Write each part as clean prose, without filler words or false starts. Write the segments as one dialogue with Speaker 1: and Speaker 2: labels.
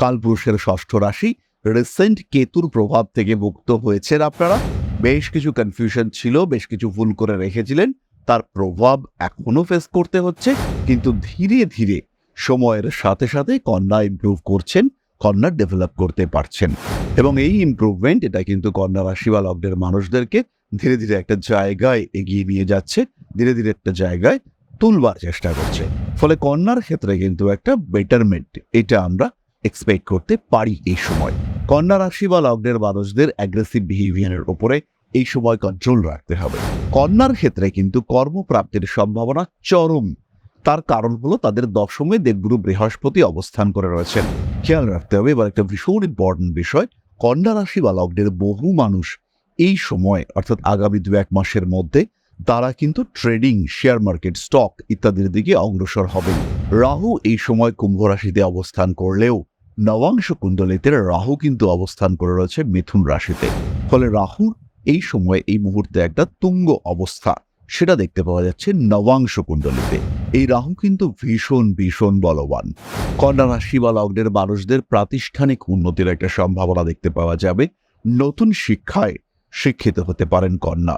Speaker 1: কালপুরুষের ষষ্ঠ রাশি রিসেন্ট কেতুর প্রভাব থেকে মুক্ত হয়েছেন আপনারা। বেশ কিছু কনফিউশন ছিল, বেশ কিছু ভুল করে রেখেছিলেন, তার প্রভাব এখনো ফেস করতে হচ্ছে, কিন্তু ধীরে ধীরে সময়ের সাথে সাথে কন্যা ইমপ্রুভ করছেন, কন্যা ডেভেলপ করতে পারছেন। এবং এই ইমপ্রুভমেন্ট এটা কিন্তু কন্যা রাশি বা লগ্নের মানুষদেরকে ধীরে ধীরে একটা জায়গায় এগিয়ে নিয়ে যাচ্ছে, ধীরে ধীরে একটা জায়গায় তুলবার চেষ্টা করছে। ফলে কন্যার ক্ষেত্রে কিন্তু একটা বেটারমেন্ট এটা আমরা এক্সপেক্ট করতে পারি এই সময়। কন্যা রাশি বা লগ্নের মানুষদের অ্যাগ্রেসিভ বিহেভিয়ারের উপরে এই সময় কন্ট্রোল রাখতে হবে। কন্যার ক্ষেত্রে কিন্তু কর্মপ্রাপ্তির সম্ভাবনা চরম। তার কারণ হলো তাদের দশমে দেবগুরু বৃহস্পতি অবস্থান করে রয়েছেন। খেয়াল রাখতে হবে এবার একটা ভীষণ ইম্পর্টেন্ট বিষয়, কন্যা রাশি বা লগ্নের বহু মানুষ এই সময় অর্থাৎ আগামী 2-1 মাসের মধ্যে তারা কিন্তু ট্রেডিং, শেয়ার মার্কেট, স্টক ইত্যাদির দিকে অগ্রসর হবেন। রাহু এই সময় কুম্ভ রাশিতে অবস্থান করলেও নবাংশ কুণ্ডলিতে রাহু কিন্তু অবস্থান করে রয়েছে মিথুন রাশিতে। ফলে রাহুর এই সময় এই মুহূর্তে একটা তুঙ্গ অবস্থা সেটা দেখতে পাওয়া যাচ্ছে নবাংশ কুণ্ডলিতে। এই রাহু কিন্তু ভীষণ ভীষণ বলবান। কন্যা রাশি বা লগ্নের মানুষদের প্রাতিষ্ঠানিক উন্নতির একটা সম্ভাবনা দেখতে পাওয়া যাবে। নতুন শিক্ষায় শিক্ষিত হতে পারেন কন্যা।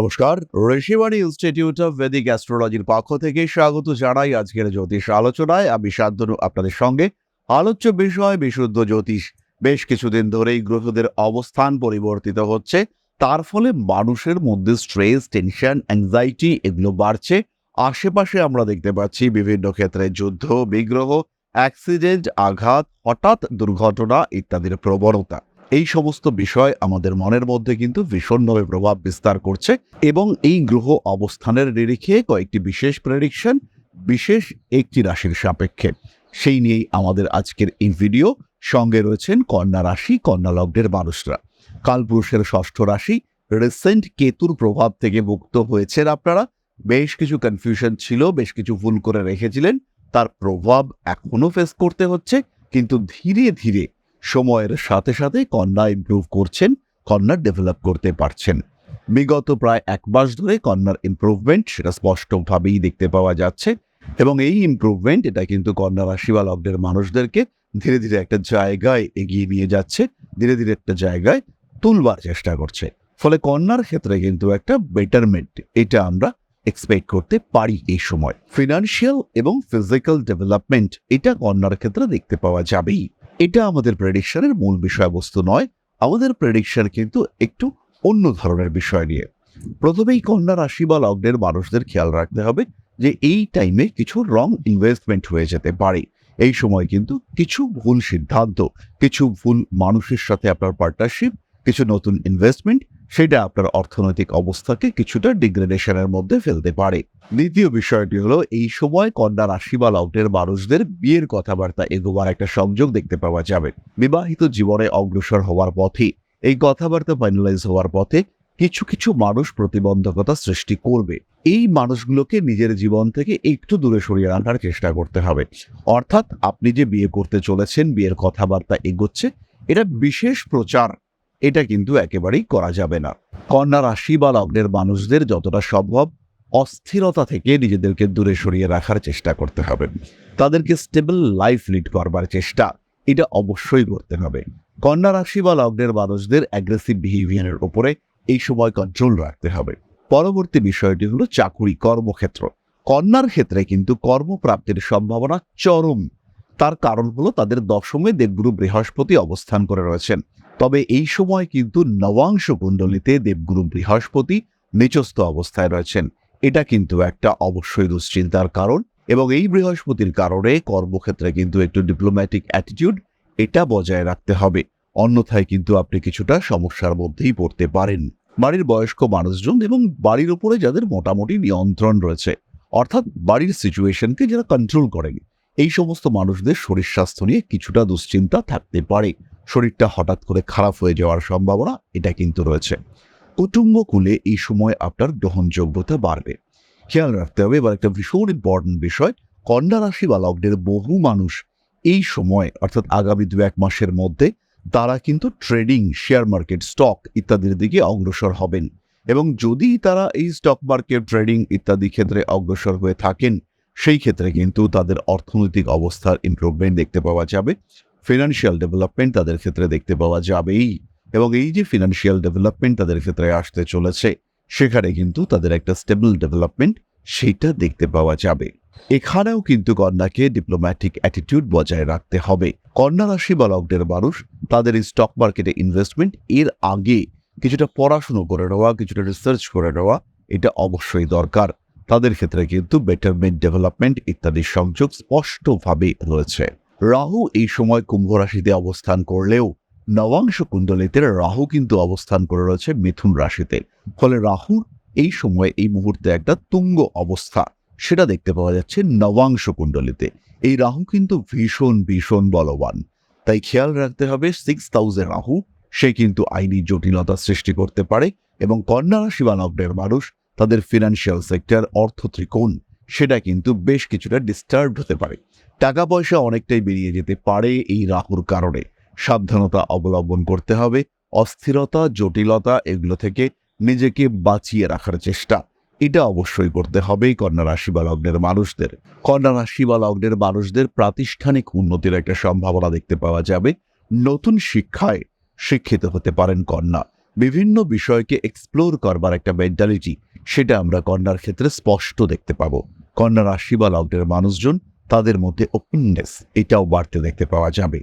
Speaker 1: নমস্কার, ঋষিবাণী ইনস্টিটিউট অফ ভেদিক অ্যাস্ট্রোলজির পক্ষ থেকে স্বাগত জানাই আজকের জ্যোতিষ আলোচনায়। আমি শান্তনু আপনাদের সঙ্গে। আলোচ্য বিষয় বিশুদ্ধ জ্যোতিষ। বেশ কিছুদিন ধরেই গ্রহদের অবস্থান পরিবর্তিত হচ্ছে, তার ফলে মানুষের মধ্যে স্ট্রেস, টেনশন, অ্যাংজাইটি এগুলো বাড়ছে। আশেপাশে আমরা দেখতে পাচ্ছি বিভিন্ন ক্ষেত্রে যুদ্ধ, বিগ্রহ, অ্যাক্সিডেন্ট, আঘাত, হঠাৎ দুর্ঘটনা ইত্যাদির প্রবণতা। এই সমস্ত বিষয় আমাদের মনের মধ্যে কিন্তু ভীষণভাবে প্রভাব বিস্তার করছে এবং এই গ্রহ অবস্থানের নিরিখে কয়েকটি বিশেষ প্রেডিকশন বিশেষ একটি রাশির সাপেক্ষে সেই নিয়েই আমাদের আজকের এই ভিডিও। সঙ্গে রয়েছেন কন্যা রাশি, কন্যা লগ্নের মানুষরা। কালপুরুষের ষষ্ঠ রাশি রিসেন্ট কেতুর প্রভাব থেকে মুক্ত হয়েছেন আপনারা। বেশ কিছু কনফিউশন ছিল, বেশ কিছু ভুল করে রেখেছিলেন, তার প্রভাব এখনো ফেস করতে হচ্ছে, কিন্তু ধীরে ধীরে সময়ের সাথে সাথে কন্যা ইমপ্রুভ করছেন, কন্যা ডেভেলপ করতে পারছেন। বিগত প্রায় 1 মাস ধরে কন্যার ইমপ্রুভমেন্ট সেটা স্পষ্টভাবেই দেখতে পাওয়া যাচ্ছে এবং এই ইমপ্রুভমেন্ট এটা কিন্তু কন্যা রাশি বা লগ্নের মানুষদেরকে ধীরে ধীরে একটা জায়গায় এগিয়ে নিয়ে যাচ্ছে, ধীরে ধীরে একটা জায়গায় তুলবার চেষ্টা করছে। ফলে কন্যার ক্ষেত্রে কিন্তু একটা বেটারমেন্ট এটা আমরা এক্সপেক্ট করতে পারি এই সময়। ফিনান্সিয়াল এবং ফিজিক্যাল ডেভেলপমেন্ট এটা কন্যার ক্ষেত্রে দেখতে পাওয়া যাবেই। এটা আমাদের প্রেডিকশনের মূল বিষয়বস্তু নয়, আমাদের প্রেডিকশন কিন্তু একটু অন্য ধরনের বিষয় নিয়ে। প্রথমেই কন্যা রাশি বা লগ্নের মানুষদের খেয়াল রাখতে হবে যে এই টাইমে কিছু রং ইনভেস্টমেন্ট হয়ে যেতে পারে। এই সময় কিন্তু কিছু ভুল সিদ্ধান্ত, কিছু ভুল মানুষের সাথে আপনার পার্টনারশিপ, কিছু নতুন ইনভেস্টমেন্ট সেটা আপনার অর্থনৈতিক অবস্থাকে কিছুটা ডিগ্রেডেশনের মধ্যে ফেলতে পারে। দ্বিতীয় বিষয়টি হলো এই সময় কন্যা রাশি বা লগ্নের মানুষদের বিয়ের কথাবার্তা এগোবার একটা সংযোগ দেখতে পাওয়া যাবে। বিবাহিত জীবনে অগ্রসর হওয়ার পথে, এই কথাবার্তা ফাইনালাইজ হওয়ার পথে কিছু কিছু মানুষ প্রতিবন্ধকতা সৃষ্টি করবে। এই মানুষগুলোকে নিজের জীবন থেকে একটু দূরে সরিয়ে রাখার চেষ্টা করতে হবে। অর্থাৎ আপনি যে বিয়ে করতে চলেছেন, বিয়ের কথাবার্তা এগোচ্ছে, এটা বিশেষ প্রচার এটা কিন্তু একেবারেই করা যাবে না। কন্যা রাশি বা লগ্নের মানুষদের যতটা সম্ভব অস্থিরতা থেকে নিজেদেরকে দূরে সরিয়ে রাখার চেষ্টা করতে হবে। তাদেরকে স্টেবল লাইফ লিড করবার চেষ্টা এটা অবশ্যই করতে হবে। কন্যা রাশি বা লগ্নের মানুষদের অ্যাগ্রেসিভ বিহেভিয়ারের উপরে এই সময় কন্ট্রোল রাখতে হবে। পরবর্তী বিষয়টি হলো চাকুরি, কর্মক্ষেত্র। কন্যার ক্ষেত্রে কিন্তু কর্মপ্রাপ্তির সম্ভাবনা চরম। তার কারণ হলো তাদের দশমে দেবগুরু বৃহস্পতি অবস্থান করে রয়েছেন। তবে এই সময় কিন্তু নবাংশ কুণ্ডলিতে দেবগুরু বৃহস্পতি নিচস্থ অবস্থায় রয়েছেন। এটা কিন্তু একটা অবশ্যই দুশ্চিন্তার কারণ এবং এই বৃহস্পতির কারণে কর্মক্ষেত্রে কিন্তু একটু ডিপ্লোম্যাটিক অ্যাটিটিউড এটা বজায় রাখতে হবে, অন্যথায় কিন্তু আপনি কিছুটা সমস্যার মধ্যেই পড়তে পারেন। বাড়ির বয়স্ক মানুষজন এবং বাড়ির উপরে যাদের মোটামুটি নিয়ন্ত্রণ রয়েছে, অর্থাৎ বাড়ির সিচুয়েশনকে যারা কন্ট্রোল করেন, এই সমস্ত মানুষদের শরীর স্বাস্থ্য নিয়ে কিছুটা দুশ্চিন্তা থাকতে পারে। শরীরটা হঠাৎ করে খারাপ হয়ে যাওয়ার সম্ভাবনা এটা কিন্তু রয়েছে। কুটুম্বকুলে এই সময় আপনার গ্রহণযোগ্যতা বাড়বে। খেয়াল রাখতে হবে এবার একটা ভীষণ ইম্পর্টেন্ট বিষয়, কন্যা রাশি বা লগ্নের বহু মানুষ এই সময় অর্থাৎ আগামী 2-1 মাসের মধ্যে তারা কিন্তু ট্রেডিং, শেয়ার মার্কেট, স্টক ইত্যাদির দিকে অগ্রসর হবেন। এবং যদি তারা এই স্টক মার্কেট, ট্রেডিং ইত্যাদি ক্ষেত্রে অগ্রসর হয়ে থাকেন, সেই ক্ষেত্রে কিন্তু তাদের অর্থনৈতিক অবস্থার ইমপ্রুভমেন্ট দেখতে পাওয়া যাবে। ফিনান্সিয়াল ডেভেলপমেন্ট তাদের ক্ষেত্রে দেখতে পাওয়া যাবেই। এবং এই যে ফিনান্সিয়াল ডেভেলপমেন্ট তাদের ক্ষেত্রে আসতে চলেছে, সেখানে কিন্তু তাদের একটা স্টেবল ডেভেলপমেন্ট সেইটা দেখতে পাওয়া যাবে। এখানেও কিন্তু কন্যাকে ডিপ্লোম্যাটিক অ্যাটিটিউড বজায় রাখতে হবে। কন্যা রাশি বা লগ্নের মানুষ তাদের এই স্টক মার্কেটে ইনভেস্টমেন্ট এর আগে কিছুটা পড়াশুনো করে নেওয়া, কিছুটা রিসার্চ করে নেওয়া এটা অবশ্যই দরকার। তাদের ক্ষেত্রে কিন্তু বেটারমেন্ট, ডেভেলপমেন্ট ইত্যাদির সংযোগ স্পষ্টভাবে রয়েছে। রাহু এই সময় কুম্ভ রাশিতে অবস্থান করলেও নবাংশ কুণ্ডলিতে রাহু কিন্তু অবস্থান করে রয়েছে মিথুন রাশিতে। ফলে রাহুর এই সময় এই মুহূর্তে একটা তুঙ্গ অবস্থা সেটা দেখতে পাওয়া যাচ্ছে নবাংশ কুণ্ডলিতে। এই রাহু কিন্তু ভীষণ ভীষণ বলবান। তাই খেয়াল রাখতে হবে 6th হাউসে রাহু সে কিন্তু আইনি জটিলতা সৃষ্টি করতে পারে এবং কন্যা রাশি বা লগ্নের মানুষ তাদের ফিনান্সিয়াল সেক্টর, অর্থ ত্রিকোণ সেটা কিন্তু বেশ কিছুটা ডিস্টার্ব হতে পারে। টাকা পয়সা অনেকটাই বেরিয়ে যেতে পারে এই রাহুর কারণে। সাবধানতা অবলম্বন করতে হবে। অস্থিরতা, জটিলতা এগুলো থেকে নিজেকে বাঁচিয়ে রাখার চেষ্টা এটা অবশ্যই করতে হবে কন্যা রাশি বা লগ্নের মানুষদের। কন্যা রাশি বা লগ্নের মানুষদের প্রাতিষ্ঠানিক উন্নতির একটা সম্ভাবনা দেখতে পাওয়া যাবে। নতুন শিক্ষায় শিক্ষিত হতে পারেন কন্যা। বিভিন্ন বিষয়কে এক্সপ্লোর করবার একটা মেন্টালিটি সেটা আমরা কন্যার ক্ষেত্রে স্পষ্ট দেখতে পাবো। কন্যা রাশি বা লগ্নের মানুষজন তাদের মধ্যে ওপেননেস এটাও বাড়তে দেখতে পাওয়া যাবে।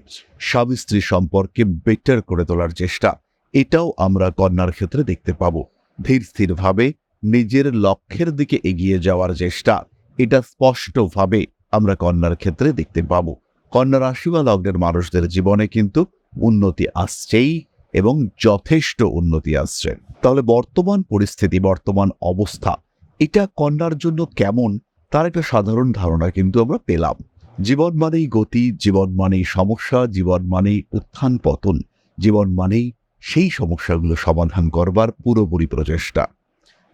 Speaker 1: স্বামী স্ত্রী সম্পর্কে বেটার করে তোলার চেষ্টা এটাও আমরা কন্যার ক্ষেত্রে দেখতে পাবো। ধীর স্থিরভাবে নিজের লক্ষ্যের দিকে এগিয়ে যাওয়ার চেষ্টা এটা স্পষ্টভাবে আমরা কন্যার ক্ষেত্রে দেখতে পাবো। কন্যা রাশি বা লগ্নের মানুষদের জীবনে কিন্তু উন্নতি আসছেই এবং যথেষ্ট উন্নতি আসছে। তাহলে বর্তমান পরিস্থিতি, বর্তমান অবস্থা এটা কন্যার জন্য কেমন তার একটা সাধারণ ধারণা কিন্তু আমরা পেলাম। জীবন মানেই গতি, জীবন মানেই সমস্যা, জীবন মানেই উত্থান পতন, জীবন মানেই সেই সমস্যাগুলো সমাধান করবার পুরোপুরি প্রচেষ্টা।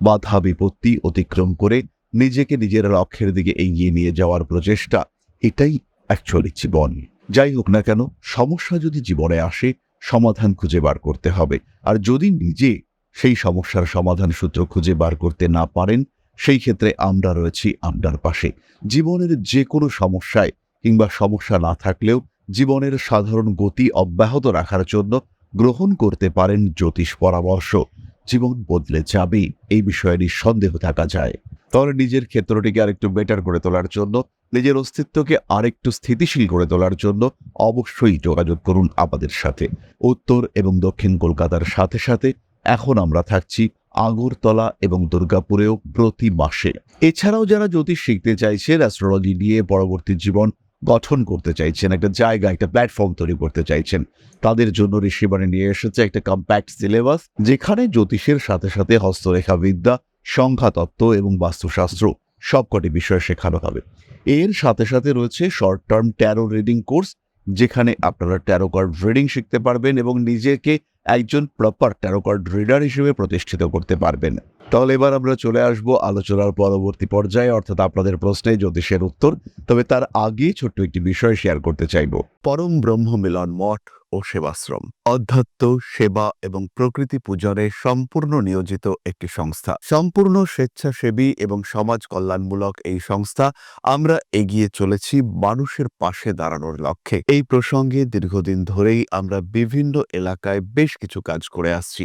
Speaker 1: বাধা বিপত্তি অতিক্রম করে নিজেকে নিজের লক্ষ্যের দিকে এগিয়ে নিয়ে যাওয়ার প্রচেষ্টা এটাই অ্যাকচুয়ালি জীবন। যাই হোক না কেন, সমস্যা যদি জীবনে আসে সমাধান খুঁজে বার করতে হবে। আর যদি নিজে সেই সমস্যার সমাধান সূত্র খুঁজে বার করতে না পারেন, সেই ক্ষেত্রে আমরা রয়েছি আপনার পাশে। জীবনের যে কোনো সমস্যায় কিংবা সমস্যা না থাকলেও জীবনের সাধারণ গতি অব্যাহত রাখার জন্য গ্রহণ করতে পারেন জ্যোতিষ পরামর্শ। জীবন বদলে যাবে এই বিষয়ে নিঃসন্দেহ থাকা যায়। তাহলে নিজের ক্ষেত্রটিকে আরেকটু বেটার করে তোলার জন্য, নিজের অস্তিত্বকে আরেকটু স্থিতিশীল করে তোলার জন্য অবশ্যই যোগাযোগ করুন আমাদের সাথে। উত্তর এবং দক্ষিণ কলকাতার সাথে সাথে এখন আমরা থাকছি আগরতলা এবং দুর্গাপুরেও প্রতি মাসে। এছাড়াও যারা জ্যোতিষ শিখতে চাইছেন, অ্যাস্ট্রোলজি নিয়ে পরবর্তী জীবন গঠন করতে চাইছেন, একটা জায়গা, একটা প্ল্যাটফর্ম তৈরি করতে চাইছেন, তাদের জন্য ঋষিবাণী নিয়ে এসেছে একটা কম্প্যাক্ট সিলেবাস, যেখানে জ্যোতিষের সাথে সাথে হস্তরেখা বিদ্যা, সংখ্যাতত্ত্ব এবং বাস্তুশাস্ত্র সবকটি বিষয় শেখানো হবে। এর সাথে সাথে রয়েছে short term taro reading course, যেখানে আপনারা ট্যারো কার্ড রিডিং শিখতে পারবেন এবং নিজেকে একজন প্রপার ট্যারো কার্ড রিডার হিসেবে প্রতিষ্ঠিত করতে পারবেন। তাহলে এবার আমরা চলে আসব আলোচনার পরবর্তী পর্যায়ে, অর্থাৎ আপনাদের প্রশ্নে জ্যোতিষের উত্তর। তবে তার আগে ছোট্ট একটি বিষয় শেয়ার করতে চাইব। পরম ব্রহ্ম মিলন মঠ ও সেবাশ্রম অধ্যাত্ম, সেবা এবং প্রকৃতি পূজনে সম্পূর্ণ নিয়োজিত একটি সংস্থা। সম্পূর্ণ স্বেচ্ছাসেবী এবং সমাজ কল্যাণমূলক এই সংস্থা আমরা এগিয়ে চলেছি মানুষের পাশে দাঁড়ানোর লক্ষ্যে। এই প্রসঙ্গে দীর্ঘদিন ধরেই আমরা বিভিন্ন এলাকায় বেশ কিছু কাজ করে আসছি।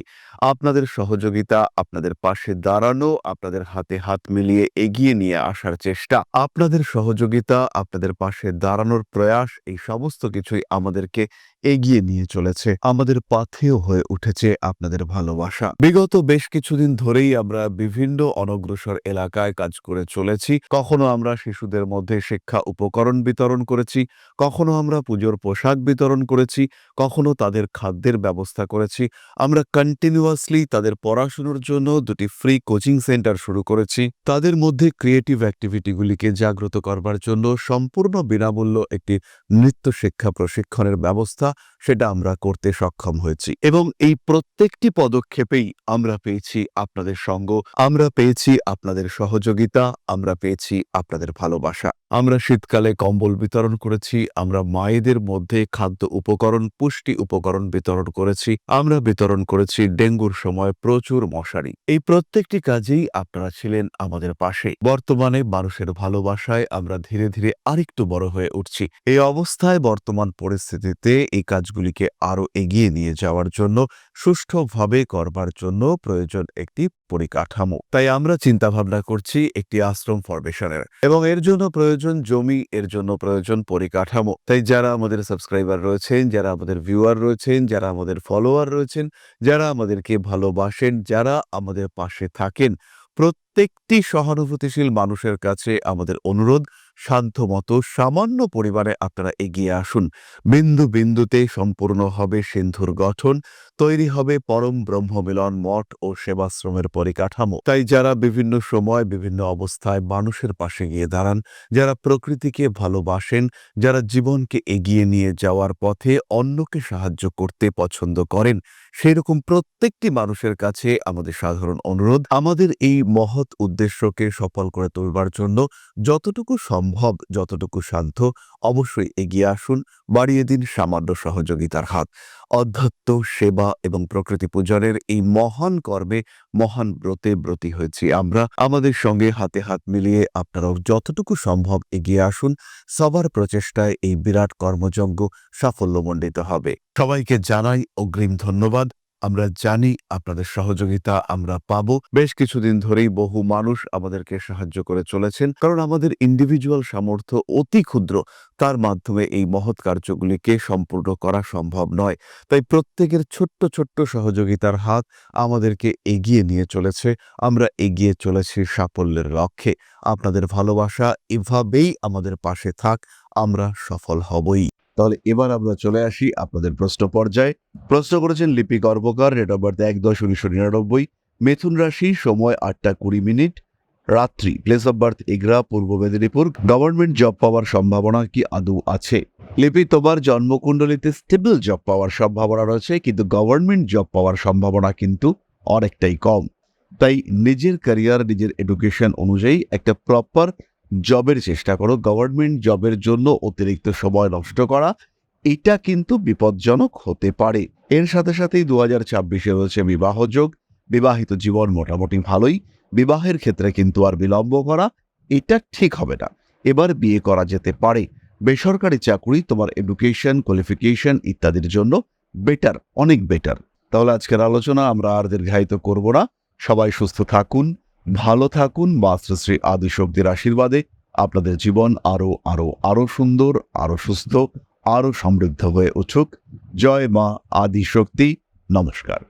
Speaker 1: আপনাদের সহযোগিতা, আপনাদের পাশে দাঁড়ানো, আপনাদের হাতে হাত মিলিয়ে এগিয়ে নিয়ে আসার চেষ্টা, আপনাদের সহযোগিতা, আপনাদের পাশে দাঁড়ানোর প্রয়াস, এই সমস্ত কিছুই আমাদেরকে এগিয়ে নিয়ে চলেছে। আমাদের পাথেয় হয়ে উঠেছে আপনাদের ভালোবাসা। বিগত বেশ কিছুদিন ধরেই আমরা বিভিন্ন অনগ্রসর এলাকায় কাজ করে চলেছি। কখনো আমরা শিশুদের মধ্যে শিক্ষা উপকরণ বিতরণ করেছি, কখনো আমরা পুজোর পোশাক বিতরণ করেছি, কখনো তাদের খাদ্যের ব্যবস্থা করেছি। আমরা কন্টিনিউয়াসলি তাদের পড়াশোনার জন্য 2টি
Speaker 2: ফ্রি কোচিং সেন্টার শুরু করেছি। তাদের মধ্যে ক্রিয়েটিভ অ্যাক্টিভিটিগুলিকে জাগ্রত করবার জন্য সম্পূর্ণ বিনামূল্য একটি নৃত্য শিক্ষা প্রশিক্ষণের ব্যবস্থা সেটা আমরা করতে সক্ষম হয়েছি এবং এই প্রত্যেকটি পদক্ষেপেই আমরা পেয়েছি আপনাদের সঙ্গ, আমরা পেয়েছি আপনাদের সহযোগিতা, আমরা পেয়েছি আপনাদের ভালোবাসা। আমরা শীতকালে কম্বল বিতরণ করেছি, আমরা মায়েদের মধ্যে খাদ্য উপকরণ, পুষ্টি উপকরণ বিতরণ করেছি, আমরা বিতরণ করেছি ডেঙ্গুর সময় প্রচুর মশারি। এই প্রত্যেকটি কাজেই আপনারা ছিলেন আমাদের পাশে। বর্তমানে মানুষের ভালোবাসায় আমরা ধীরে ধীরে আরেকটু বড় হয়ে উঠছি। এই অবস্থায় বর্তমান পরিস্থিতিতে এই কাজগুলিকে আরো এগিয়ে নিয়ে যাওয়ার জন্য, সুষ্ঠুভাবে করবার জন্য প্রয়োজন একটি পরিকাঠামো। তাই আমরা চিন্তা ভাবনা করছি একটি আশ্রম ফরমেশনের এবং এর জন্য প্রয়োজন জমি, এর জন্য প্রয়োজন পরিকাঠামো। তাই যারা আমাদের সাবস্ক্রাইবার রয়েছেন, যারা আমাদের ভিউয়ার রয়েছেন, যারা আমাদের ফলোয়ার রয়েছেন, যারা আমাদেরকে ভালোবাসেন, যারা আমাদের পাশে থাকেন, প্রত্যেকটি সহানুভূতিশীল মানুষের কাছে আমাদের অনুরোধ, সাধ্যমতো সামান্য পরিমাণে আপনারা এগিয়ে আসুন। বিন্দু বিন্দুতে সম্পূর্ণ হবে সিন্ধুর গঠন, তৈরি হবে পরম ব্রহ্মমিলন মঠ ও সেবাশ্রমের পরিকাঠামো। তাই যারা বিভিন্ন সময় বিভিন্ন অবস্থায় মানুষের পাশে গিয়ে দাঁড়ান, যারা প্রকৃতিকে ভালোবাসেন, যারা জীবনকে এগিয়ে নিয়ে যাওয়ার পথে অন্যকে সাহায্য করতে পছন্দ করেন, সেরকম প্রত্যেকটি মানুষের কাছে আমাদের সাধারণ অনুরোধ, আমাদের এই মহৎ উদ্দেশ্যকে সফল করে তুলবার জন্য যতটুকু সম্ভব, যতটুকু সাধ্য অবশ্যই এগিয়ে আসুন, বাড়িয়ে দিন সামান্য সহযোগিতার হাত। অধ্যাত্ম, সেবা এবং প্রকৃতি পূজনের এই মহান কর্মে, মহান ব্রতে ব্রতী হয়েছি আমরা। আমাদের সঙ্গে হাতে হাত মিলিয়ে আপনারাও যতটুকু সম্ভব এগিয়ে আসুন। সবার প্রচেষ্টায় এই বিরাট কর্মযজ্ঞ সাফল্যমণ্ডিত হবে। সবাইকে জানাই অগ্রিম ধন্যবাদ। আমরা জানি আপনাদের সহযোগিতা আমরা পাবো। বেশ কিছুদিন ধরেই বহু মানুষ আমাদেরকে সাহায্য করে চলেছেন, কারণ আমাদের ইন্ডিভিজুয়াল সামর্থ্য অতি ক্ষুদ্র, তার মাধ্যমে এই মহৎ কার্যগুলিকে সম্পূর্ণ করা সম্ভব নয়। তাই প্রত্যেকের ছোট্ট ছোট্ট সহযোগিতার হাত আমাদেরকে এগিয়ে নিয়ে চলেছে। আমরা এগিয়ে চলেছি সাফল্যের লক্ষ্যে। আপনাদের ভালোবাসা এভাবেই আমাদের পাশে থাক, আমরা সফল হবই।
Speaker 1: তাহলে এবার আমরা চলে আসি আপনাদের প্রশ্ন পর্যায়ে। প্রশ্ন করেছেন লিপি কর্মকার, ডেট অফ বার্থ ১-১০-১৯৯৯, মিথুন রাশি, সময় ৮টা ২০, রাত্রি, place of birth Egra, Purba Medinipur. Government job পাওয়ার সম্ভাবনা কি আদৌ আছে? লিপি, তোমার জন্মকুণ্ডলিতে স্টেবল জব পাওয়ার সম্ভাবনা রয়েছে, কিন্তু গভর্নমেন্ট জব পাওয়ার সম্ভাবনা কিন্তু অনেকটাই কম। তাই নিজের ক্যারিয়ার, নিজের এডুকেশন অনুযায়ী একটা প্রপার জবের চেষ্টা করো। গভর্নমেন্ট জবের জন্য অতিরিক্ত সময় নষ্ট করা, এটা কিন্তু বিপজ্জনক হতে পারে। এর সাথে সাথেই 2026-এ রয়েছে বিবাহযোগ। বিবাহিত জীবন মোটামুটি ভালোই। বিবাহের ক্ষেত্রে কিন্তু আর বিলম্ব করা এটা ঠিক হবে না। এবার বিয়ে করা যেতে পারে। বেসরকারি চাকরি তোমার এডুকেশন, কোয়ালিফিকেশন ইত্যাদির জন্য বেটার, অনেক বেটার। তাহলে আজকের আলোচনা আমরা আর দীর্ঘায়িত করব না। সবাই সুস্থ থাকুন, ভালো থাকুন। মা শ্রী আদিশক্তির আশীর্বাদে আপনাদের জীবন আরো আরো আরো সুন্দর, আরো সুস্থ, আরো সমৃদ্ধ হয়ে উঠুক। জয় মা আদিশক্তি। নমস্কার।